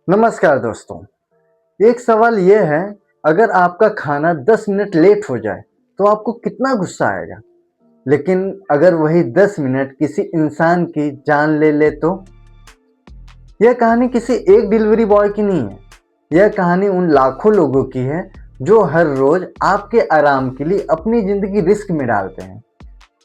नमस्कार दोस्तों। एक सवाल ये है, अगर आपका खाना 10 मिनट लेट हो जाए तो आपको कितना गुस्सा आएगा? लेकिन अगर वही 10 मिनट किसी इंसान की जान ले ले तो? यह कहानी किसी एक डिलीवरी बॉय की नहीं है। यह कहानी उन लाखों लोगों की है जो हर रोज आपके आराम के लिए अपनी जिंदगी रिस्क में डालते हैं।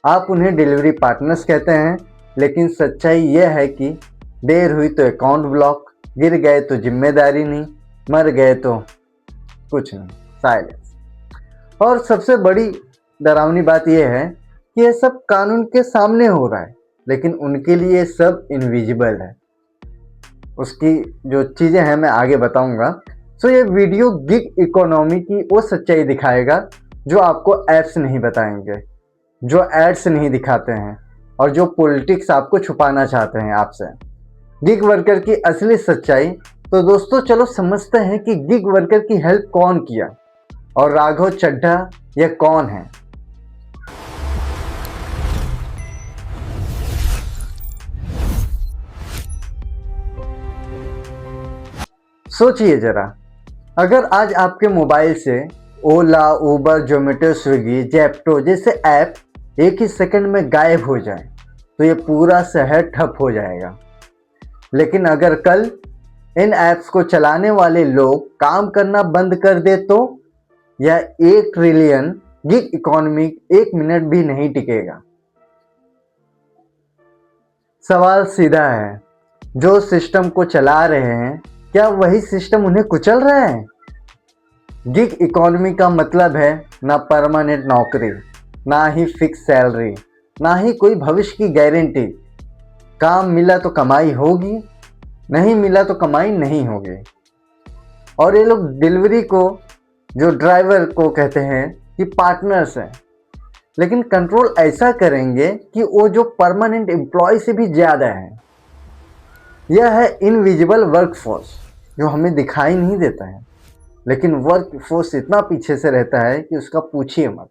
आप उन्हें डिलीवरी पार्टनर्स कहते हैं, लेकिन सच्चाई यह है कि देर हुई तो अकाउंट ब्लॉक, गिर गए तो जिम्मेदारी नहीं, मर गए तो कुछ नहीं, साइलेंस। और सबसे बड़ी डरावनी बात यह है कि यह सब कानून के सामने हो रहा है, लेकिन उनके लिए सब इनविजिबल है। उसकी जो चीज़ें हैं मैं आगे बताऊंगा। सो ये वीडियो गिग इकोनॉमी की वो सच्चाई दिखाएगा जो आपको ऐप्स नहीं बताएंगे, जो एड्स नहीं दिखाते हैं और जो पॉलिटिक्स आपको छुपाना चाहते हैं आपसे। गिग वर्कर की असली सच्चाई। तो दोस्तों चलो समझते हैं कि गिग वर्कर की हेल्प कौन किया और राघव चड्ढा यह कौन है। सोचिए जरा, अगर आज आपके मोबाइल से ओला, उबर, जोमेटो, स्विगी, जेप्टो जैसे ऐप एक ही सेकंड में गायब हो जाए तो ये पूरा शहर ठप हो जाएगा। लेकिन अगर कल इन ऐप्स को चलाने वाले लोग काम करना बंद कर दे तो यह 1 ट्रिलियन गिग इकोनॉमी 1 मिनट भी नहीं टिकेगा। सवाल सीधा है, जो सिस्टम को चला रहे हैं क्या वही सिस्टम उन्हें कुचल रहा है? गिग इकोनॉमी का मतलब है ना परमानेंट नौकरी, ना ही फिक्स सैलरी, ना ही कोई भविष्य की गारंटी। काम मिला तो कमाई होगी, नहीं मिला तो कमाई नहीं होगी। और ये लोग डिलीवरी को, जो ड्राइवर को कहते हैं कि पार्टनर्स हैं, लेकिन कंट्रोल ऐसा करेंगे कि वो जो परमानेंट एम्प्लॉय से भी ज़्यादा है। यह है इनविजिबल वर्कफोर्स जो हमें दिखाई नहीं देता है, लेकिन वर्कफोर्स इतना पीछे से रहता है कि उसका पूछिए मत।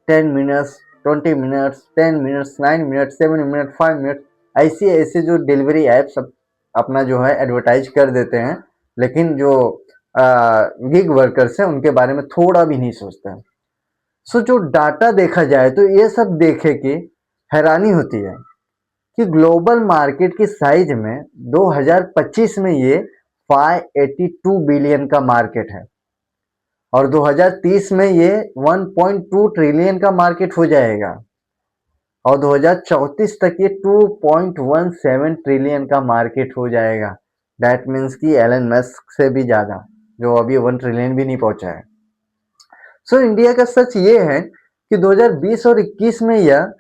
10 minutes, 20 minutes, 10 minutes, 9 minutes, 7 minute, 5 minute, ऐसे ऐसे जो डिलीवरी ऐप्स अपना जो है एडवर्टाइज कर देते हैं, लेकिन जो गिग वर्कर्स हैं उनके बारे में थोड़ा भी नहीं सोचते हैं। सो जो डाटा देखा जाए तो ये सब देखे कि हैरानी होती है कि ग्लोबल मार्केट की साइज में 2025 में ये 582 बिलियन का मार्केट है और 2030 में ये 1.2 ट्रिलियन का मार्केट हो जाएगा और 2034 तक ये 2.17 ट्रिलियन का मार्केट हो जाएगा। दैट मीन्स कि एलन मस्क से भी ज़्यादा, जो अभी 1 ट्रिलियन भी नहीं पहुंचा है। सो इंडिया का सच ये है कि 2020 और 21 में यह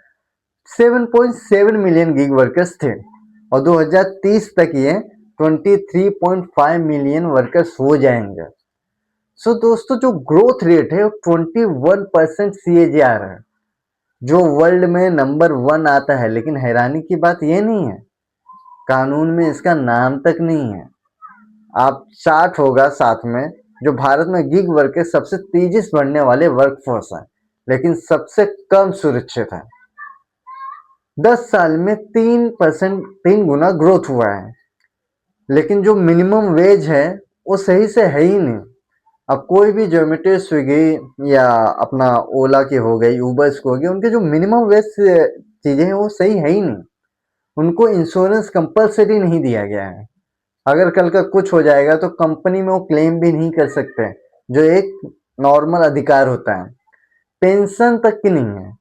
7.7 मिलियन गिग वर्कर्स थे और 2030 तक ये 23.5 मिलियन वर्कर्स हो जाएंगे। सो दोस्तों जो ग्रोथ रेट है वो 21% CAGR है, जो वर्ल्ड में नंबर 1 आता है। लेकिन हैरानी की बात ये नहीं है, कानून में इसका नाम तक नहीं है। आप चार्ट होगा साथ में, जो भारत में गिग वर्कर सबसे तेजी से बढ़ने वाले वर्कफोर्स हैं, लेकिन सबसे कम सुरक्षित है। 10 साल में 3%, 3 गुना ग्रोथ हुआ है, लेकिन जो मिनिमम वेज है वो सही से है ही नहीं। अब कोई भी जोमेटो, स्विगी या अपना ओला की हो गई, उबर्स की हो गई, उनके जो मिनिमम वेज चीज़ें हैं वो सही है ही नहीं। उनको इंश्योरेंस कंपलसरी नहीं दिया गया है। अगर कल का कुछ हो जाएगा तो कंपनी में वो क्लेम भी नहीं कर सकते, जो एक नॉर्मल अधिकार होता है। पेंशन तक की नहीं है।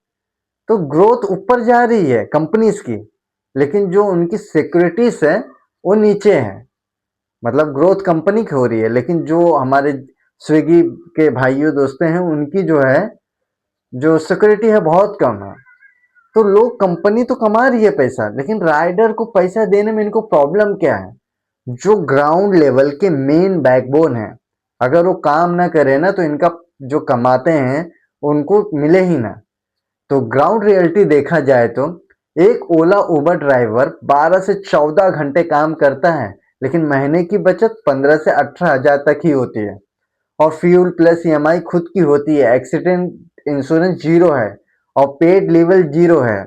तो ग्रोथ ऊपर जा रही है कंपनीज की, लेकिन जो उनकी सिक्योरिटीज है वो नीचे है। मतलब ग्रोथ कंपनी की हो रही है, लेकिन जो हमारे स्विगी के भाइयों दोस्तों हैं उनकी जो है, जो सिक्योरिटी है बहुत कम है। तो लोग, कंपनी तो कमा रही है पैसा, लेकिन राइडर को पैसा देने में इनको प्रॉब्लम क्या है? जो ग्राउंड लेवल के मेन बैकबोन है, अगर वो काम ना करे ना तो इनका जो कमाते हैं उनको मिले ही ना। तो ग्राउंड रियलिटी देखा जाए तो एक ओला उबर ड्राइवर 12 से 14 घंटे काम करता है, लेकिन महीने की बचत 15 से 18 हजार तक ही होती है और फ्यूल प्लस EMI खुद की होती है। एक्सीडेंट इंश्योरेंस जीरो है और पेड लीव जीरो है।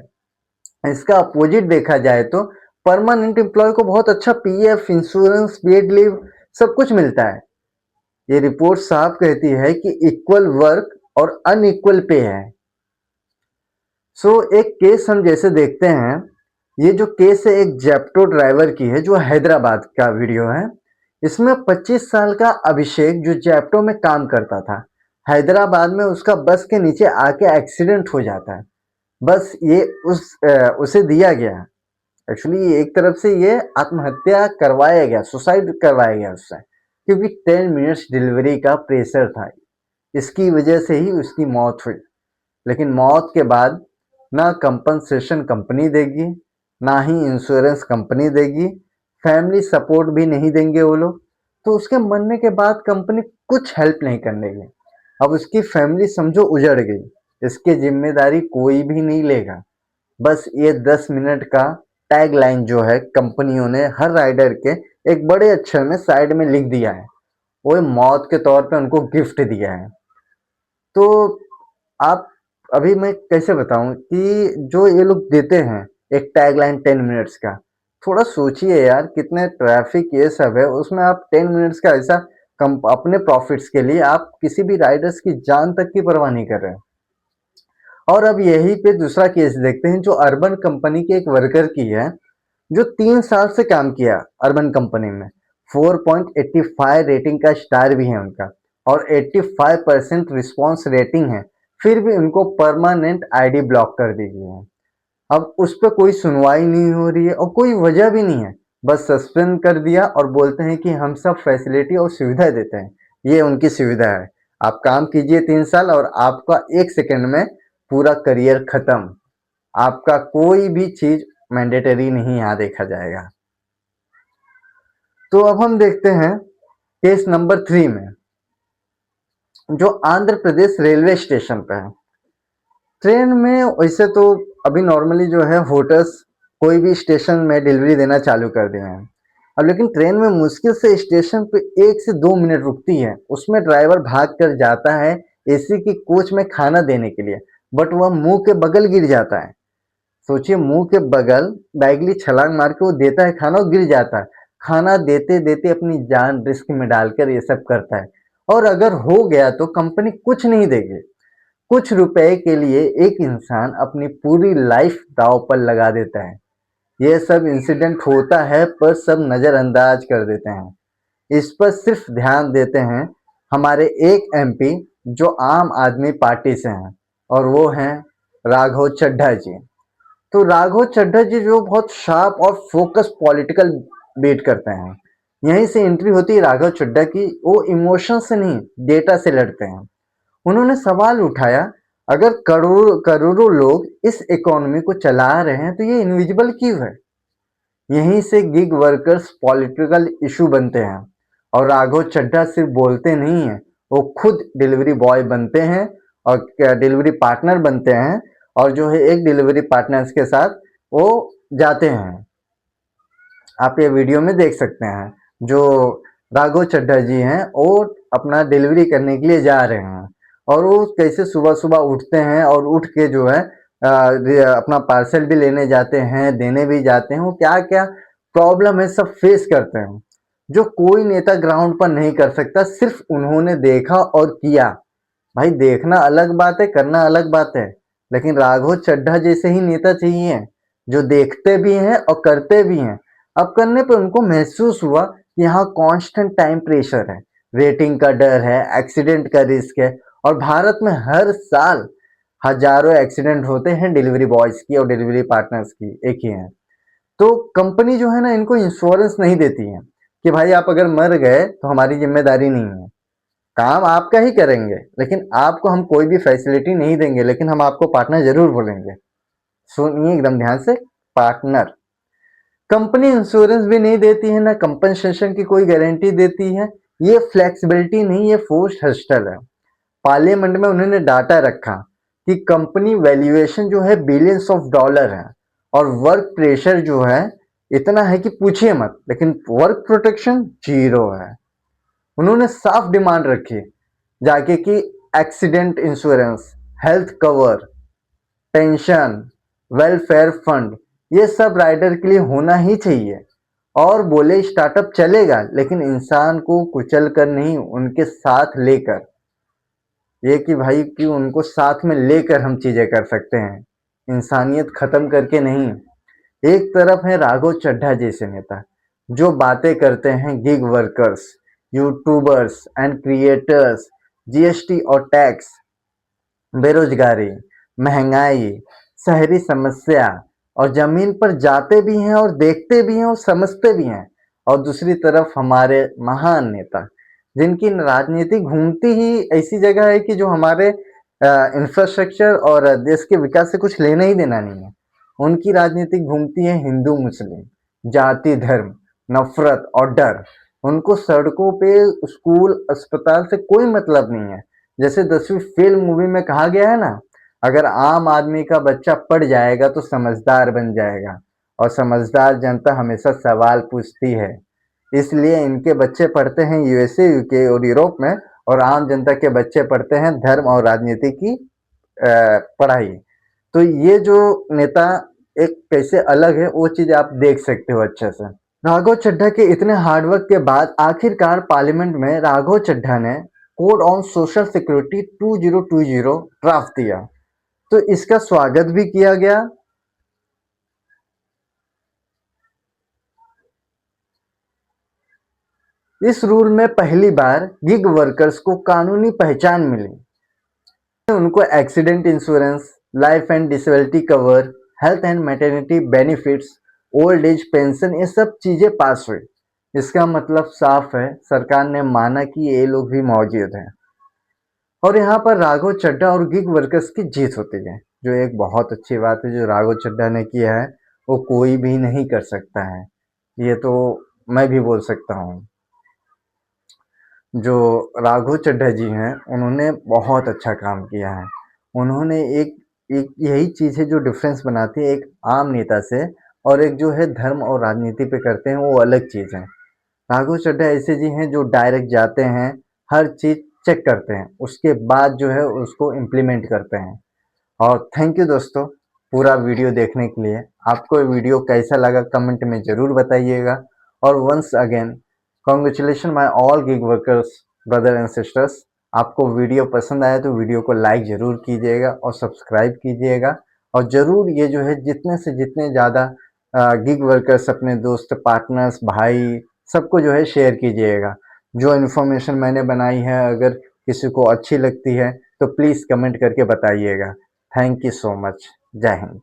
इसका अपोजिट देखा जाए तो परमानेंट एम्प्लॉय को बहुत अच्छा PF, इंश्योरेंस, पेड लीव सब कुछ मिलता है। ये रिपोर्ट साफ कहती है कि इक्वल वर्क और अनइक्वल पे है। एक केस हम जैसे देखते हैं, ये जो केस है एक जेप्टो ड्राइवर की है जो हैदराबाद का वीडियो है। इसमें 25 साल का अभिषेक जो जेप्टो में काम करता था, हैदराबाद में उसका बस के नीचे आके एक्सीडेंट हो जाता है। बस ये उसे दिया गया। एक्चुअली एक तरफ से ये आत्महत्या करवाया गया, सुसाइड करवाया गया उससे, क्योंकि 10 मिनट्स डिलीवरी का प्रेशर था। इसकी वजह से ही उसकी मौत हुई। लेकिन मौत के बाद ना कंपनसेशन कंपनी देगी, ना ही इंश्योरेंस कंपनी देगी, फैमिली सपोर्ट भी नहीं देंगे वो लोग। तो उसके मरने के बाद कंपनी कुछ हेल्प नहीं करने की। अब उसकी फैमिली समझो उजड़ गई, इसकी जिम्मेदारी कोई भी नहीं लेगा। बस ये 10 मिनट का टैग लाइन जो है कंपनियों ने हर राइडर के एक बड़े अक्षर में साइड में लिख दिया है, वो मौत के तौर पे उनको गिफ्ट दिया है। तो आप अभी मैं कैसे बताऊं कि जो ये लोग देते हैं एक टैगलाइन 10 मिनट्स का, थोड़ा सोचिए यार, कितने ट्रैफिक ये सब है, उसमें आप 10 मिनट्स का ऐसा कम अपने प्रॉफिट्स के लिए आप किसी भी राइडर्स की जान तक की परवाह नहीं कर रहे हैं। और अब यही पे दूसरा केस देखते हैं जो अर्बन कंपनी के एक वर्कर की है, जो 3 साल से काम किया अर्बन कंपनी में। 4.85 रेटिंग का स्टार भी है उनका और 85% रिस्पॉन्स रेटिंग है, फिर भी उनको परमानेंट आईडी ब्लॉक कर दी गई है। अब उस पर कोई सुनवाई नहीं हो रही है और कोई वजह भी नहीं है, बस सस्पेंड कर दिया और बोलते हैं कि हम सब फैसिलिटी और सुविधा देते हैं। ये उनकी सुविधा है, आप काम कीजिए 3 साल और आपका 1 सेकंड में पूरा करियर खत्म। आपका कोई भी चीज मैंडेटरी नहीं यहाँ देखा जाएगा। तो अब हम देखते हैं केस नंबर 3 में, जो आंध्र प्रदेश रेलवे स्टेशन पे है। ट्रेन में वैसे तो अभी नॉर्मली जो है होटल्स कोई भी स्टेशन में डिलीवरी देना चालू कर दिए हैं। अब लेकिन ट्रेन में मुश्किल से स्टेशन पे 1 से 2 मिनट रुकती है, उसमें ड्राइवर भाग कर जाता है एसी की कोच में खाना देने के लिए, बट वह मुंह के बगल गिर जाता है। सोचिए, मुंह के बगल बैगली छलांग मार के वो देता है खाना और गिर जाता है। खाना देते देते अपनी जान रिस्क में डालकर ये सब करता है। और अगर हो गया तो कंपनी कुछ नहीं देगी। कुछ रुपए के लिए एक इंसान अपनी पूरी लाइफ दांव पर लगा देता है। यह सब इंसिडेंट होता है पर सब नजरअंदाज कर देते हैं। इस पर सिर्फ ध्यान देते हैं हमारे एक एमपी जो आम आदमी पार्टी से हैं, और वो हैं राघव चड्ढा जी। तो राघव चड्ढा जी जो बहुत शार्प और फोकस पॉलिटिकल बीट करते हैं, यहीं से एंट्री होती है राघव चड्ढा की। वो इमोशन से नहीं, डेटा से लड़ते हैं। उन्होंने सवाल उठाया, अगर करोड़ों करोड़ों लोग इस इकोनॉमी को चला रहे हैं तो ये इनविजिबल क्यों है। यहीं से गिग वर्कर्स पॉलिटिकल इशू बनते हैं। और राघव चड्ढा सिर्फ बोलते नहीं हैं, वो खुद डिलीवरी बॉय बनते हैं और डिलीवरी पार्टनर बनते हैं, और जो है एक डिलीवरी पार्टनर्स के साथ वो जाते हैं। आप ये वीडियो में देख सकते हैं, जो राघव चड्ढा जी हैं वो अपना डिलीवरी करने के लिए जा रहे हैं, और वो कैसे सुबह सुबह उठते हैं और उठ के जो है अपना पार्सल भी लेने जाते हैं, देने भी जाते हैं। वो क्या क्या प्रॉब्लम है सब फेस करते हैं, जो कोई नेता ग्राउंड पर नहीं कर सकता, सिर्फ उन्होंने देखा और किया। भाई देखना अलग बात है, करना अलग बात है, लेकिन राघव चड्ढा जैसे ही नेता चाहिए जो देखते भी हैं और करते भी हैं। अब करने पर उनको महसूस हुआ कि यहाँ कांस्टेंट टाइम प्रेशर है, रेटिंग का डर है, एक्सीडेंट का रिस्क है, और भारत में हर साल हजारों एक्सीडेंट होते हैं डिलीवरी बॉयज की और डिलीवरी पार्टनर्स की, एक ही है। तो कंपनी जो है ना इनको इंश्योरेंस नहीं देती है कि भाई आप अगर मर गए तो हमारी जिम्मेदारी नहीं है, काम आपका ही करेंगे, लेकिन आपको हम कोई भी फैसिलिटी नहीं देंगे, लेकिन हम आपको पार्टनर जरूर बोलेंगे। सुनिए एकदम ध्यान से, पार्टनर। कंपनी इंश्योरेंस भी नहीं देती है, ना कंपनसेशन की कोई गारंटी देती है। ये फ्लेक्सिबिलिटी नहीं, ये फोर्स्ड हस्टल है। पार्लियामेंट में उन्होंने डाटा रखा कि कंपनी वैल्यूएशन जो है बिलियंस ऑफ डॉलर है, और वर्क प्रेशर जो है इतना है कि पूछिए मत, लेकिन वर्क प्रोटेक्शन जीरो है। उन्होंने साफ डिमांड रखी जाके कि accident insurance, health cover, pension, welfare fund, ये सब राइडर के लिए होना ही चाहिए। और बोले स्टार्टअप चलेगा लेकिन इंसान को कुचल कर नहीं, उनके साथ लेकर। ये कि भाई कि उनको साथ में लेकर हम चीजें कर सकते हैं, इंसानियत खत्म करके नहीं। एक तरफ है राघव चड्ढा जैसे नेता जो बातें करते हैं gig workers, YouTubers and creators, GST और टैक्स, बेरोजगारी, महंगाई, शहरी समस्या, और जमीन पर जाते भी हैं और देखते भी हैं और समझते भी हैं। और दूसरी तरफ हमारे महान नेता जिनकी राजनीति घूमती ही ऐसी जगह है कि जो हमारे इंफ्रास्ट्रक्चर और देश के विकास से कुछ लेना ही देना नहीं है। उनकी राजनीति घूमती है हिंदू मुस्लिम, जाति धर्म, नफरत और डर। उनको सड़कों पे, स्कूल, अस्पताल से कोई मतलब नहीं है। जैसे 10वीं फेल मूवी में कहा गया है ना, अगर आम आदमी का बच्चा पढ़ जाएगा तो समझदार बन जाएगा, और समझदार जनता हमेशा सवाल पूछती है। इसलिए इनके बच्चे पढ़ते हैं यूएसए, यूके और यूरोप में, और आम जनता के बच्चे पढ़ते हैं धर्म और राजनीति की पढ़ाई। तो ये जो नेता एक कैसे अलग है वो चीज आप देख सकते हो अच्छे से। राघव चड्ढा के इतने हार्डवर्क के बाद आखिरकार पार्लियामेंट में राघव चड्ढा ने code on social security 2020 draft दिया, तो इसका स्वागत भी किया गया। इस रूल में पहली बार गिग वर्कर्स को कानूनी पहचान मिली। उनको accident insurance, life and disability cover, health and maternity benefits, old age pension, ये सब चीजें पास हुई। इसका मतलब साफ है, सरकार ने माना कि ये लोग भी मौजूद हैं। और यहाँ पर राघव चड्ढा और गिग वर्कर्स की जीत होती है, जो एक बहुत अच्छी बात है। जो राघव चड्ढा ने किया है वो कोई भी नहीं कर सकता है, ये तो मैं भी बोल सकता हूँ। जो राघव चड्ढा जी हैं उन्होंने बहुत अच्छा काम किया है। उन्होंने एक एक यही चीज़ है जो डिफरेंस बनाती है एक आम नेता से, और एक जो है धर्म और राजनीति पे करते हैं वो अलग चीज़ है। राघव चड्ढा ऐसे जी हैं जो डायरेक्ट जाते हैं, हर चीज़ चेक करते हैं, उसके बाद जो है उसको इम्प्लीमेंट करते हैं। और थैंक यू दोस्तों पूरा वीडियो देखने के लिए। आपको ये वीडियो कैसा लगा कमेंट में ज़रूर बताइएगा। और once again congratulation my all gig workers brother and sisters. आपको वीडियो पसंद आया तो वीडियो को लाइक ज़रूर कीजिएगा और सब्सक्राइब कीजिएगा। और ज़रूर ये जो है जितने से जितने ज़्यादा गिग वर्कर्स, अपने दोस्त, पार्टनर्स, भाई, सबको जो है शेयर कीजिएगा। जो इन्फॉर्मेशन मैंने बनाई है अगर किसी को अच्छी लगती है तो प्लीज़ कमेंट करके बताइएगा। Thank you so much. जय हिंद।